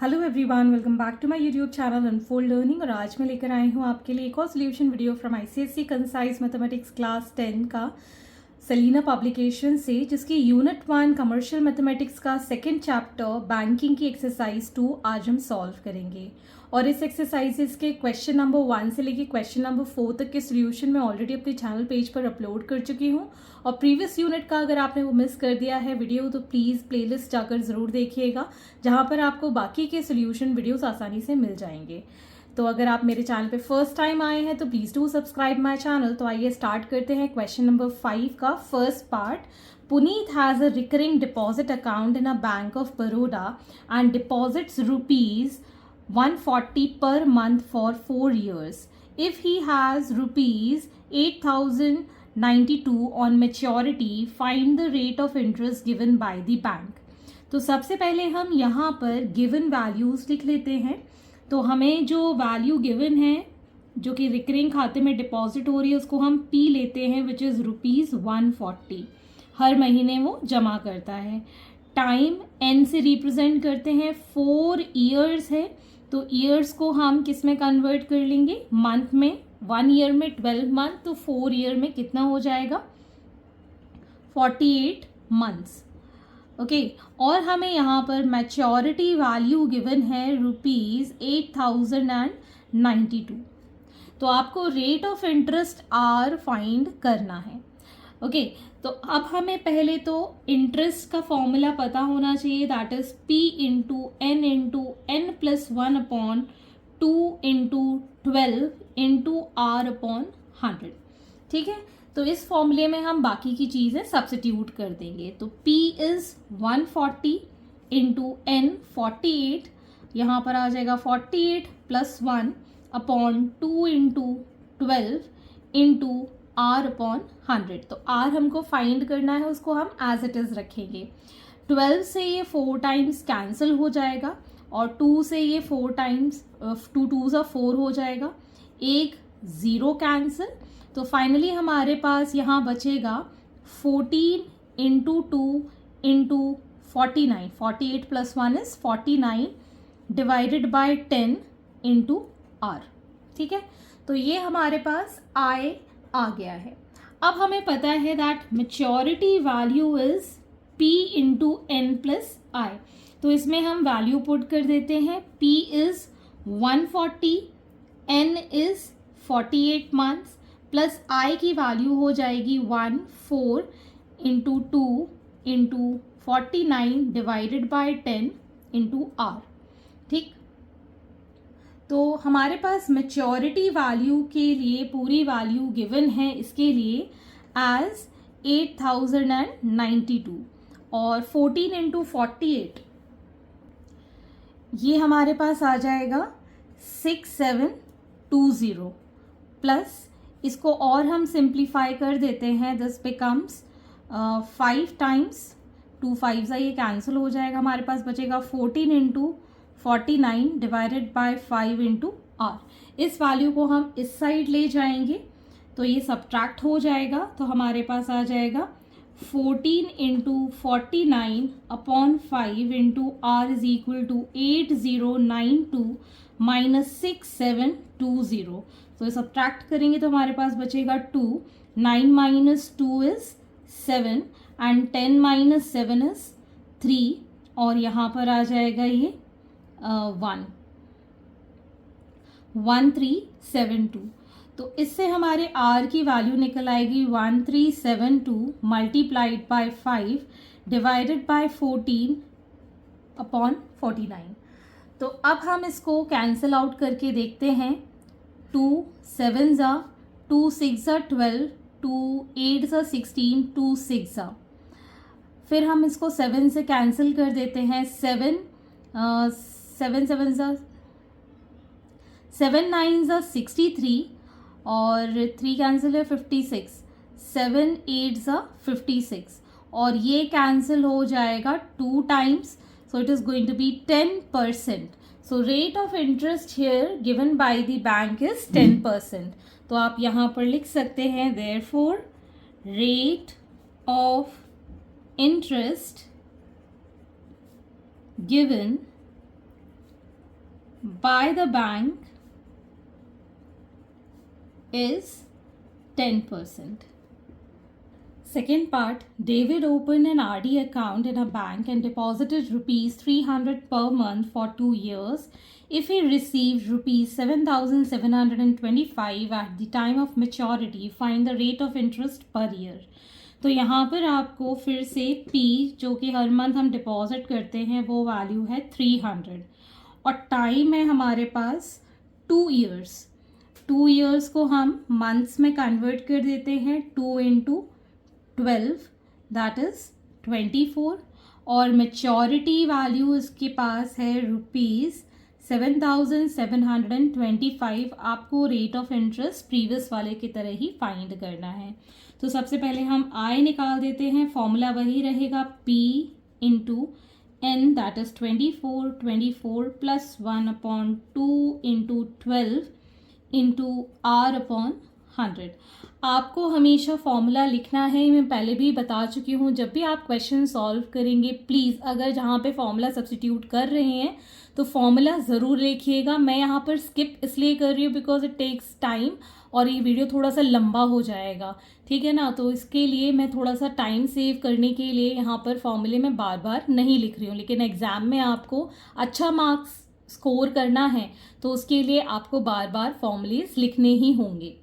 Hello everyone, welcome back to my YouTube channel unfold learning. और आज मैं लेकर आई हूँ आपके लिए एक और solution video from ICSE concise mathematics class 10 का सेलिना पब्लिकेशन से, जिसकी यूनिट 1 कमर्शियल मैथमेटिक्स का सेकंड चैप्टर बैंकिंग की एक्सरसाइज 2 आज हम सॉल्व करेंगे। और इस एक्सरसाइजेस के क्वेश्चन नंबर 1 से लेके क्वेश्चन नंबर 4 तक के सोल्यूशन मैं ऑलरेडी अपने चैनल पेज पर अपलोड कर चुकी हूँ। और प्रीवियस यूनिट का अगर आपने वो मिस कर दिया है वीडियो, तो प्लीज़ प्लेलिस्ट जाकर ज़रूर देखिएगा, जहाँ पर आपको बाकी के सोल्यूशन वीडियोस आसानी से मिल जाएंगे। तो अगर आप मेरे चैनल पे फर्स्ट टाइम आए हैं तो please do subscribe my channel. तो आइए स्टार्ट करते हैं क्वेश्चन नंबर 5 का first part. Puneet has a recurring deposit account in a bank of Baroda and deposits ₹140 per month for 4 years. If he has ₹8,092 on maturity, find the rate of interest given by the bank. तो सबसे पहले हम यहाँ पर given values लिख लेते हैं। तो हमें जो वैल्यू गिवन है, जो कि रिकरिंग खाते में डिपॉजिट हो रही है, उसको हम पी लेते हैं, विच इज़ ₹140। हर महीने वो जमा करता है। टाइम एन से रिप्रेजेंट करते हैं, 4 ईयर्स है, तो ईयर्स को हम किस में कन्वर्ट कर लेंगे, मंथ में। 1 ईयर में 12 मंथ, तो 4 ईयर में कितना हो जाएगा, 48 मंथ्स। ओके, और हमें यहाँ पर मैच्योरिटी वैल्यू गिवन है ₹8,092। तो आपको rate of interest R find करना है। ओके, तो अब हमें पहले तो इंटरेस्ट का फॉर्मूला पता होना चाहिए, that is P into n plus 1 upon 2 into 12 into R upon 100। ठीक है, तो इस फॉर्मूले में हम बाकी की चीज़ें सब्स्टिट्यूट कर देंगे। तो P इज 140 इंटू n 48, यहाँ पर आ जाएगा 48 plus 1 upon 2 into 12 into R upon 100। तो R हमको फाइंड करना है, उसको हम एज इट इज़ रखेंगे। 12 से ये 4 टाइम्स कैंसिल हो जाएगा, और 2 से ये 4 टाइम्स 2 2 4 हो जाएगा, एक 0 कैंसिल। तो फाइनली हमारे पास यहाँ बचेगा 14 into 2 into 49, 48 plus 1 is 49 divided by 10 into R। ठीक है, तो ये हमारे पास आए आ गया है। अब हमें पता है that maturity value is P into n plus I. तो इसमें हम वैल्यू पुट कर देते हैं। P is 140, N is 48 months, plus I की वैल्यू हो जाएगी 14 into 2 into 49 divided by 10 into R। ठीक, तो हमारे पास मैच्योरिटी वैल्यू के लिए पूरी वैल्यू गिवन है, इसके लिए एज 8,092, और 14 इंटू 48 ये हमारे पास आ जाएगा 6720, प्लस इसको और हम सिंप्लीफाई कर देते हैं, दिस बिकम्स 5 टाइम्स 2 5 ये कैंसिल हो जाएगा, हमारे पास बचेगा 14 into 49 divided bye 5 into R। इस वैल्यू को हम इस साइड ले जाएंगे, तो ये सब्ट्रैक्ट हो जाएगा, तो हमारे पास आ जाएगा 14 into 49 upon 5 into R is equal to 8092 minus 6720। तो ये सब्ट्रैक्ट करेंगे तो हमारे पास बचेगा 2, 9 minus 2 is 7 and 10 minus 7 is 3, और यहाँ पर आ जाएगा ये 1372। तो इससे हमारे R की वैल्यू निकल आएगी 1372 multiplied by 5 divided by 14 upon 49। तो अब हम इसको कैंसिल आउट करके देखते हैं। 2 7 ज़ा, 2 6 ज़ा 12, 2 8 ज़ा 16, 2 6 ज़ा, फिर हम इसको 7 से कैंसिल कर देते हैं। 7 7 7 9 ज़ा 63, और 3 कैंसिल है 56, 7 8 ज़ा 56, और ये कैंसिल हो जाएगा 2 times, so it is going to be 10%। So rate of interest here given by the bank is 10%। तो आप यहाँ पर लिख सकते हैं, therefore rate of interest given by the bank is 10%. Second part, David opened an RD account in a bank and deposited rupees 300 per month for 2 years. If he received rupees 7,725 at the time of maturity, find the rate of interest per year. तो यहाँ पर आपको फिर से P जो कि हर month हम deposit करते हैं वो वैल्यू है 300 और टाइम है हमारे पास 2 ईयर्स. 2 ईयर्स को हम मंथ्स में कन्वर्ट कर देते हैं. 2 इंटू 12 दैट इज 24 और मेच्योरिटी वैल्यू इसके पास है रुपीज़ 7,725. आपको रेट ऑफ इंटरेस्ट प्रीवियस वाले की तरह ही फाइंड करना है. तो सबसे पहले हम आई निकाल देते हैं. फॉर्मूला वही रहेगा P into n that is 24 plus 1/2 into 12 into R upon 100. आपको हमेशा फॉर्मूला लिखना है. मैं पहले भी बता चुकी हूँ, जब भी आप क्वेश्चन सॉल्व करेंगे प्लीज़ अगर जहाँ पे फॉर्मूला सब्स्टिट्यूट कर रहे हैं तो फॉर्मूला ज़रूर लिखिएगा. मैं यहाँ पर स्किप इसलिए कर रही हूँ बिकॉज इट टेक्स टाइम और ये वीडियो थोड़ा सा लंबा हो जाएगा, ठीक है ना. तो इसके लिए मैं थोड़ा सा टाइम सेव करने के लिए यहाँ पर फॉर्मूले में बार बार नहीं लिख रही हूँ. लेकिन एग्ज़ाम में आपको अच्छा मार्क्स स्कोर करना है तो उसके लिए आपको बार बार फॉर्मूलेस लिखने ही होंगे.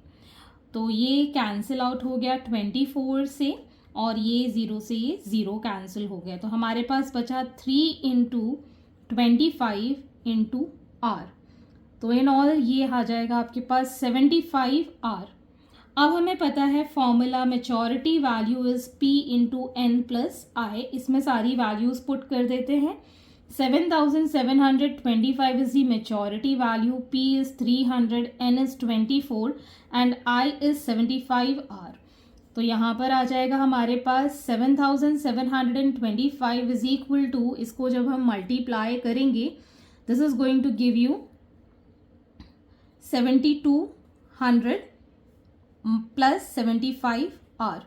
तो ये कैंसिल आउट हो गया 24 से और ये 0 से ये 0 कैंसिल हो गया. तो हमारे पास बचा 3 इंटू 25 इंटू आर. तो इन ऑल ये आ जाएगा आपके पास 75 आर. अब हमें पता है formula maturity value is P into n plus I. इसमें सारी वैल्यूज पुट कर देते हैं. 7,725 is the maturity value, P is 300, N is 24 and I is 75 R. तो यहाँ पर आ जाएगा हमारे पास 7,725 is equal to, इसको जब हम मल्टीप्लाई करेंगे this is going to give you 7,200 plus 75 R.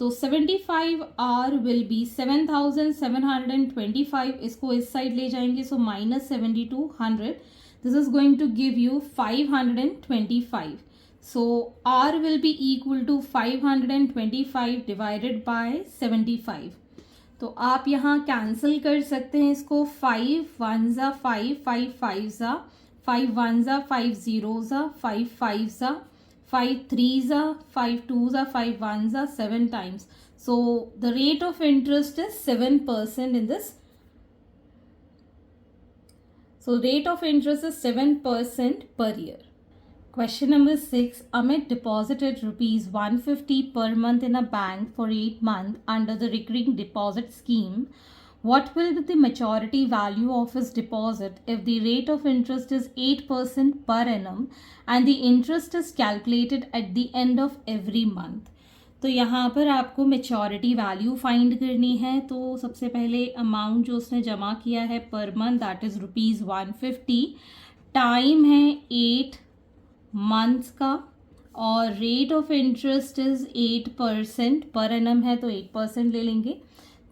तो 75 R will be 7,725. इसको इस साइड ले जाएंगे so minus 7,200. This is going to give you 525. So R will be equal to 525 divided by 75. तो आप यहाँ कैंसिल कर सकते हैं इसको. 5 1 ज़ा 5, 5 5 ज़ा 5 1 ज़ा 5 0 ज़ा 5 5 ज़ा 5 3 ज़ा 5 2 ज़ा 5 1 ज़ा 7 times. So the rate of interest is 7% in this. So rate of interest is 7% per year. Question number 6. Amit deposited rupees 150 per month in a bank for 8 months under the recurring deposit scheme. What will be the maturity value of his deposit if the rate of interest is 8% per annum and the interest is calculated at the end of every month? तो यहाँ पर आपको maturity value find करनी है. तो सबसे पहले amount जो उसने जमा किया है per month that is rupees 150. Time है 8 मंथ्स का और rate of interest is 8%. Per annum है तो 8% ले लेंगे.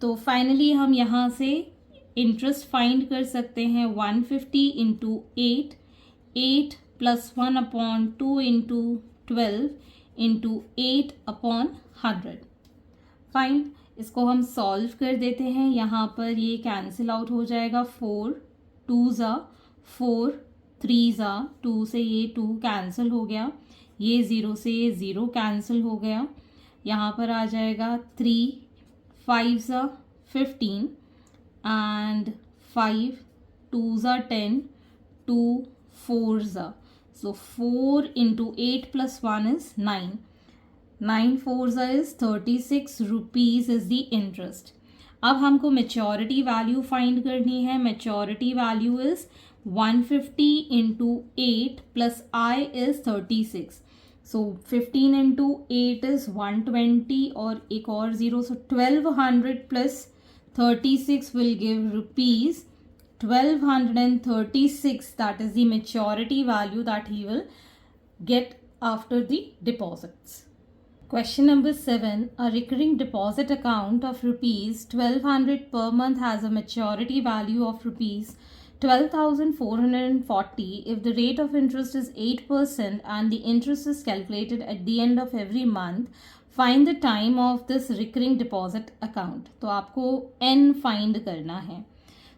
तो फाइनली हम यहाँ से इंटरेस्ट फाइंड कर सकते हैं. 150 into 8 plus 1/2 into 12 into 8/100. Fine. इसको हम सॉल्व कर देते हैं. यहाँ पर ये कैंसिल आउट हो जाएगा. 4 2 ज़ा 4 3 ज़ा 2 से ये 2 कैंसिल हो गया. ये 0 से ये 0 कैंसिल हो गया. यहाँ पर आ जाएगा 3 5 ज़ा 15 and 5 2 ज़ा 10 2 4 ज़ा. So 4 into 8 plus 1 is 9. 9 4 ज़ा is 36 rupees is the interest. अब हमको मेच्योरिटी वैल्यू फाइंड करनी है. Maturity value is 150 into 8 plus I is 36. So 15 into 8 is 120 और एक और 0. So 1200 plus 36 will give rupees 1236. That is the maturity value that he will get after the deposits. Question number 7. A recurring deposit account of rupees 1200 per month has a maturity value of rupees 12,440 if the rate of interest is 8% and the interest is calculated at the end of every month, find the time of this recurring deposit account. तो आपको n find करना है.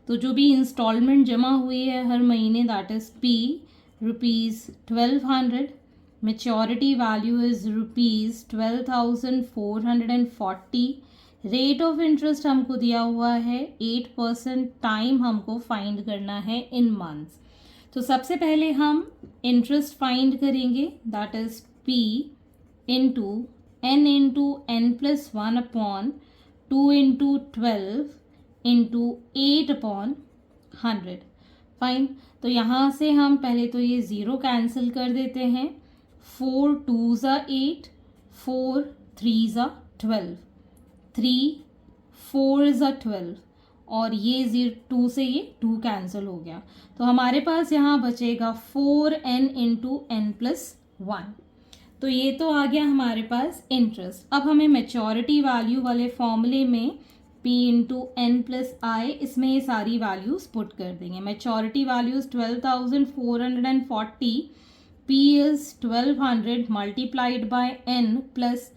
तो जो भी instalment जमा हुई है हर महीने, that is P ₹1200, maturity value is ₹12,440, rate of interest हमको दिया हुआ है 8%, टाइम हमको फाइंड करना है इन मंथ्स. तो सबसे पहले हम इंटरेस्ट फाइंड करेंगे, that is P into n+1 upon 2×12 into 8/100. Fine. तो यहाँ से हम पहले तो ये ज़ीरो कैंसिल कर देते हैं. 4 2s are 8, 4 3s are 12, 3 4s are 12 और ये 2 से ये 2 कैंसिल हो गया. तो हमारे पास यहाँ बचेगा 4n इंटू n+1. तो ये तो आ गया हमारे पास इंटरेस्ट. अब हमें मेच्योरिटी वैल्यू वाले फॉर्मूले में P इंटू n+i, इसमें ये सारी वैल्यूज पुट कर देंगे. Maturity values 12,440, P is 1200 multiplied by n plus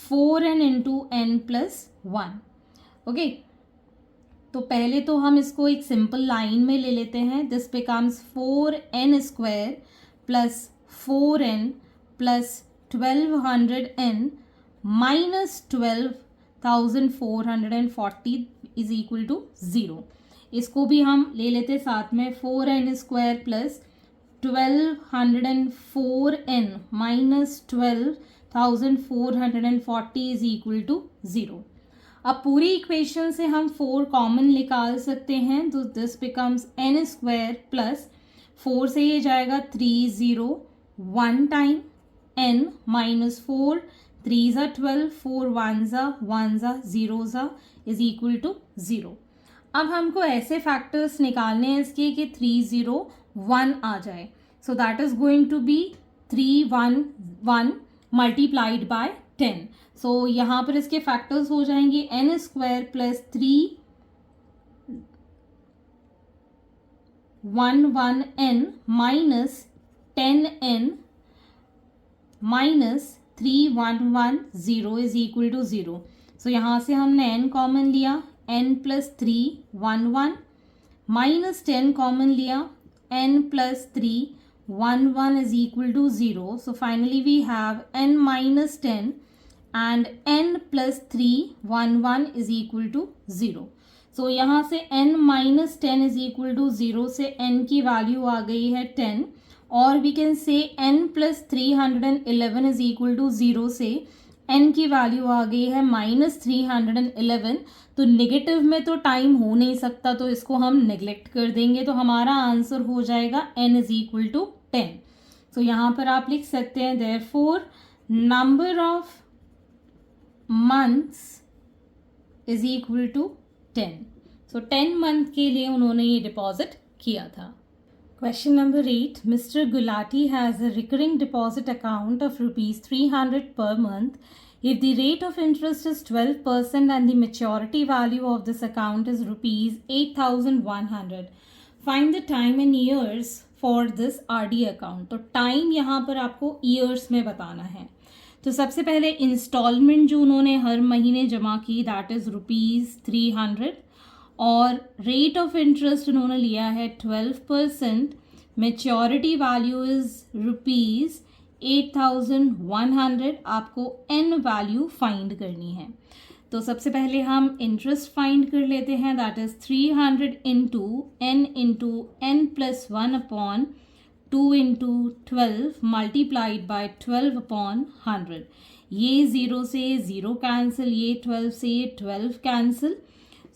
4n into n+1. Okay. तो पहले तो हम इसको एक सिंपल लाइन में ले लेते हैं. This becomes 4n² plus 4n plus 1200n minus 12,440 is equal to 0. इसको भी हम ले लेते साथ में. 4n² plus 1204n minus 12,440 is equal to 0. अब पूरी इक्वेशन से हम 4 कॉमन निकाल सकते हैं. तो दिस बिकम्स n² प्लस 4 से ये जाएगा 3 0 1 time n minus 4 3s are 12, 4 1s are 0s are is equal to 0. अब हमको ऐसे फैक्टर्स निकालने हैं इसके कि 3 0 1 आ जाए. So that is going to be 3 1 1 multiplied by 10. So यहाँ पर इसके फैक्टर्स हो जाएंगे n² plus 3 1 1n minus 10n minus 3 1 1 0 is equal to 0. So यहाँ से हमने n कॉमन लिया, n प्लस 3 1 1 माइनस 10 कॉमन लिया, n plus 3 1 1 is equal to 0. So finally we have n minus 10 and n plus 3 1 1 is equal to 0. So यहाँ से n minus 10 is equal to 0 से n की value आ गई है 10. और we can say n plus 311 is equal to 0 से n की value आ गई है माइनस 311. तो नेगेटिव में तो टाइम हो नहीं सकता, तो इसको हम नेग्लेक्ट कर देंगे. तो हमारा आंसर हो जाएगा n इज इक्वल टू 10. तो यहाँ पर आप लिख सकते हैं therefore number of months is equal to 10. So 10 month के लिए उन्होंने ये डिपॉजिट किया था. Question number 8. Mr. Gulati has a recurring deposit account of rupees 300 per month. If the rate of interest is 12% and the maturity value of this account is rupees 8,100, find the time in years for this RD account. तो time यहाँ पर आपको years में बताना है. तो सबसे पहले इंस्टॉलमेंट जो उन्होंने हर महीने जमा की, दैट इज़ रुपीज़ 300 और रेट ऑफ इंटरेस्ट उन्होंने लिया है 12%. Maturity value is rupees 8,100. आपको n वैल्यू फाइंड करनी है. तो सबसे पहले हम इंटरेस्ट फाइंड कर लेते हैं, that is 300 into n plus 1 upon 2 into 12 multiplied by 12 upon 100. ये 0 से 0 कैंसिल, ये 12 से 12 cancel.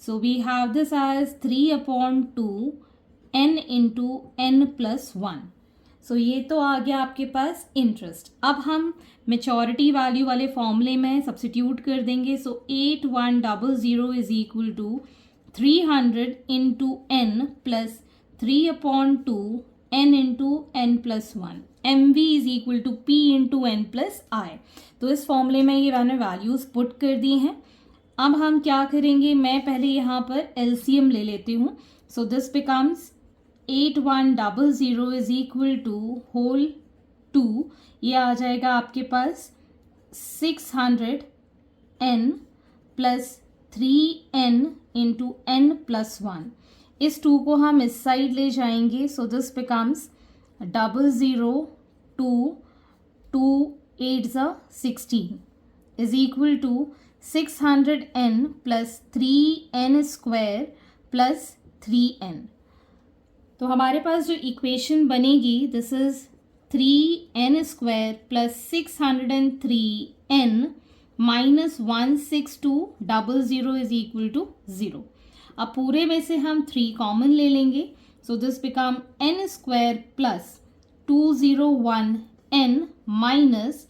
So we have this as 3/2 n into n plus 1. So ये तो आ गया आपके पास इंटरेस्ट. अब हम मेच्योरिटी वैल्यू वाले फॉर्मूले में सब्सिट्यूट कर देंगे. So 8100 is equal to 300 into n plus 3/2 n into n plus 1. mv is equal to p into n plus i. तो इस फॉर्मूले में ये मैंने वैल्यूज पुट कर दी हैं. अब हम क्या करेंगे, मैं पहले यहाँ पर LCM ले लेती हूँ. So this becomes 8100 is equal to whole 2, ये आ जाएगा आपके पास 600n plus 3n into n plus 1। इस 2 को हम इस साइड ले जाएंगे, so this becomes 00 2 2 8 16 is equal to 600n plus 3n square plus 3n। तो हमारे पास जो इक्वेशन बनेगी this is 3n square plus 603n minus 16200 is equal to 0। अब पूरे में से हम 3 कॉमन ले लेंगे, so this become n square plus 201n minus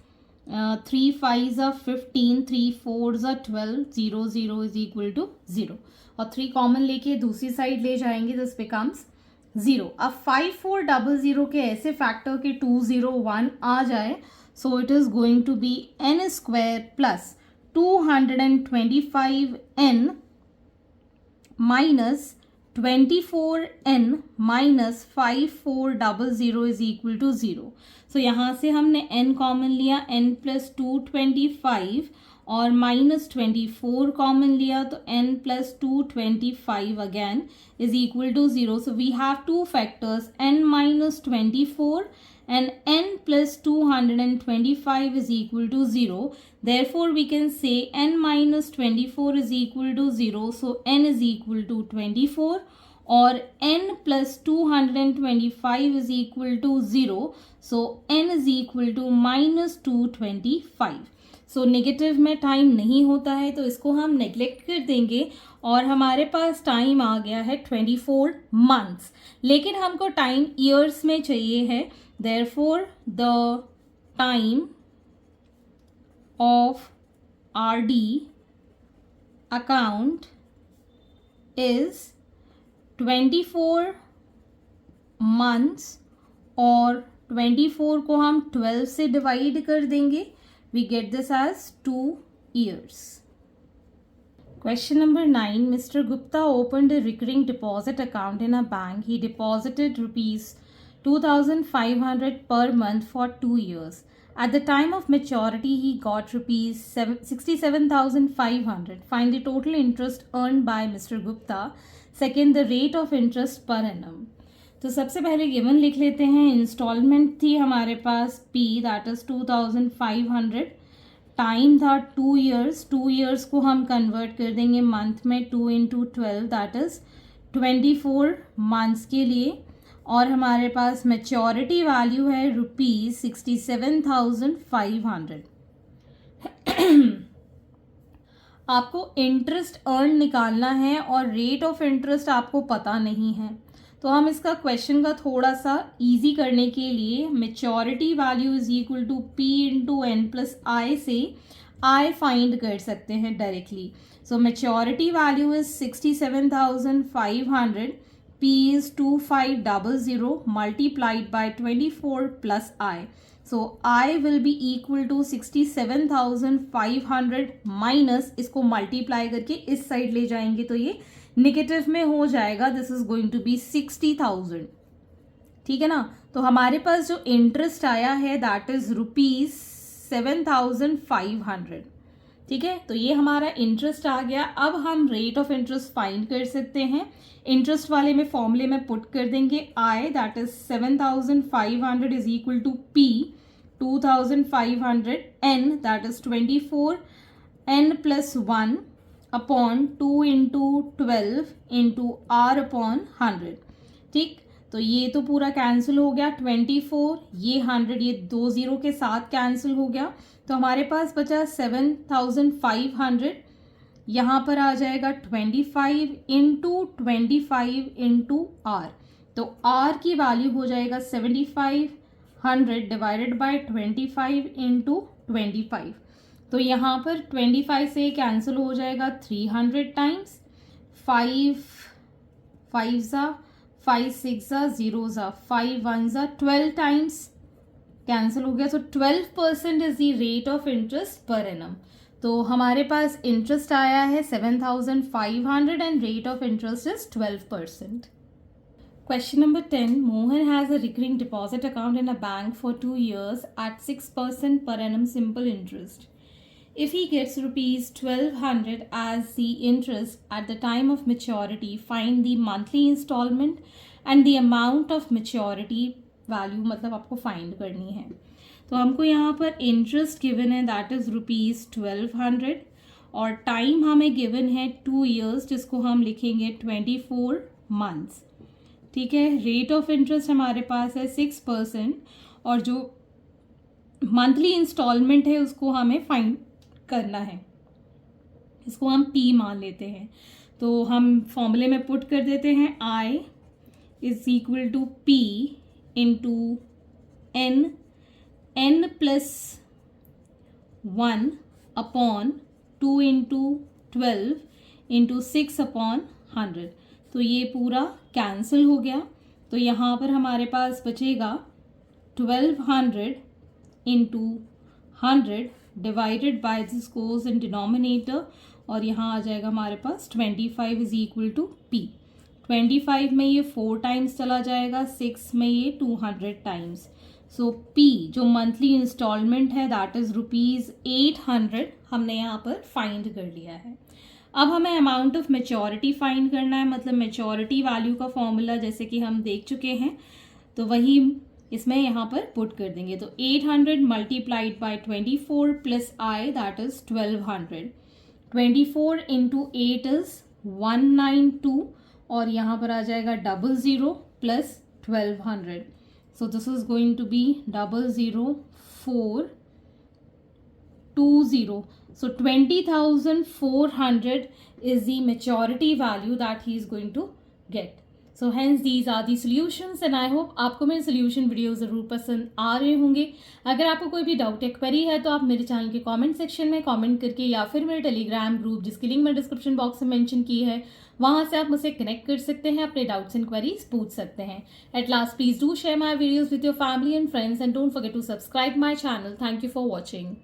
3 5 15 3 4 12 0 0 is equal to 0। और 3 कॉमन लेके दूसरी साइड ले जाएंगे, दिस बिकम्स 0। अब 5400 के ऐसे फैक्टर के 201 आ जाए, so it is going to be n square plus 225n minus 24n minus 5400 is equal to 0। So यहाँ से हमने n कॉमन लिया, n प्लस 225 और माइनस 24 कॉमन लिया, तो n plus 225 again is equal to 0। So we have 2 factors n minus 24 and n plus 225 is equal to 0. Therefore, we can say n minus 24 is equal to 0. So, n is equal to 24 or n plus 225 is equal to 0. So, n is equal to minus 225. So negative में time नहीं होता है तो इसको हम neglect कर देंगे और हमारे पास टाइम आ गया है 24 मंथ्स, लेकिन हमको टाइम ईयर्स में चाहिए है। Therefore the time of RD account is 24 months और 24 को हम 12 से डिवाइड कर देंगे। We get this as 2 years. Question number 9. Mr. Gupta opened a recurring deposit account in a bank. He deposited rupees 2,500 per month for 2 years. At the time of maturity, he got rupees 67,500. Find the total interest earned by Mr. Gupta. Second, the rate of interest per annum. तो सबसे पहले given लिख लेते हैं। Instalment थी हमारे पास P, that is 2,500। Time था 2 years। 2 years को हम कन्वर्ट कर देंगे मंथ में, 2 into 12 दैट इज 24 मंथ्स के लिए। और हमारे पास मैच्योरिटी वैल्यू है रुपीज 67,500। आपको इंटरेस्ट अर्न निकालना है और रेट ऑफ इंटरेस्ट आपको पता नहीं है, तो हम इसका क्वेश्चन का थोड़ा सा इजी करने के लिए maturity value is equal to P into n plus I से आई फाइंड कर सकते हैं directly. So maturity value is 67,500, P is 2500 multiplied by 24 plus I. So I will be equal to 67,500 minus, इसको multiply करके इस side ले जाएंगे तो ये नेगेटिव में हो जाएगा, this is going to be 60,000। ठीक है ना। तो हमारे पास जो इंटरेस्ट आया है दैट इज रुपीज 7,500। ठीक है, तो ये हमारा इंटरेस्ट आ गया। अब हम रेट ऑफ इंटरेस्ट फाइंड कर सकते हैं। इंटरेस्ट वाले में फॉर्मूले में पुट कर देंगे I, that is 7,500 is equal to P 2,500 n, that is 24 n plus 1 upon 2 into 12 into R upon 100। ठीक, तो ये तो पूरा कैंसिल हो गया, 24 ये 100 ये 2 0 के साथ कैंसिल हो गया, तो हमारे पास बचा 7,500। यहाँ पर आ जाएगा 25 इंटू 25 इंटू R, तो R की वैल्यू हो जाएगा 7,500 डिवाइडेड बाय 25 इंटू 25। तो यहाँ पर 25 से कैंसिल हो जाएगा 300 टाइम्स, 5 5 ज़ा 5 6 ज़ा 0 ज़ा 5 1 ज़ा 12 टाइम्स कैंसिल हो गया। सो 12% is the rate of interest per annum. तो हमारे पास इंटरेस्ट आया है 7,500 and rate of interest is 12%। Question number 10. Mohan has a recurring deposit account in a bank for 2 years at 6% per annum simple interest. If he gets rupees 1200 as the interest at the time of maturity, find the monthly installment and the amount of maturity value, मतलब आपको find करनी है. तो हमको यहाँ पर interest given है that is rupees 1200 और टाइम हमें गिवन है 2 years जिसको हम लिखेंगे 24 months. ठीक है. रेट ऑफ इंटरेस्ट हमारे पास है 6% और जो मंथली इंस्टॉलमेंट है उसको हमें फाइंड करना है. इसको हम P मान लेते हैं. तो हम फॉर्मूले में पुट कर देते हैं I is equal to P into n plus 1 upon 2 into 12 into 6 upon 100. तो ये पूरा कैंसिल हो गया. तो यहाँ पर हमारे पास बचेगा 1200 into 100 divided by this goes in denominator और यहाँ आ जाएगा हमारे पास 25 इज इक्वल टू P. 25 में ये 4 टाइम्स चला जाएगा, 6 में ये 200 टाइम्स. सो P जो मंथली इंस्टॉलमेंट है दैट इज़ रुपीज़ 800 हमने यहाँ पर फाइंड कर लिया है. अब हमें अमाउंट ऑफ मेच्योरिटी फाइंड करना है, मतलब मेच्योरिटी वैल्यू का फॉर्मूला जैसे कि हम देख चुके हैं तो वही इसमें यहाँ पर पुट कर देंगे. तो 800 multiplied by 24 plus I that is 1200. 24 into 8 is 192 और यहाँ पर आ जाएगा 00 plus 1200. So this is going to be 00420. So 20,400 is the maturity value that he is going to get. So hence these are the solutions and I hope आपको मेरे solution video ज़रूर पसंद आ रहे होंगे. अगर आपको कोई भी डाउट या क्वेरी है तो आप मेरे चैनल के कमेंट सेक्शन में कमेंट करके या फिर मेरे टेलीग्राम ग्रुप जिसकी लिंक मैं डिस्क्रिप्शन बॉक्स में मेंशन की है वहाँ से आप मुझसे कनेक्ट कर सकते हैं, अपने डाउट्स एंड क्वेरीज पूछ सकते हैं. At last please do share my videos with your family and friends and don't forget to subscribe my channel. Thank you for watching.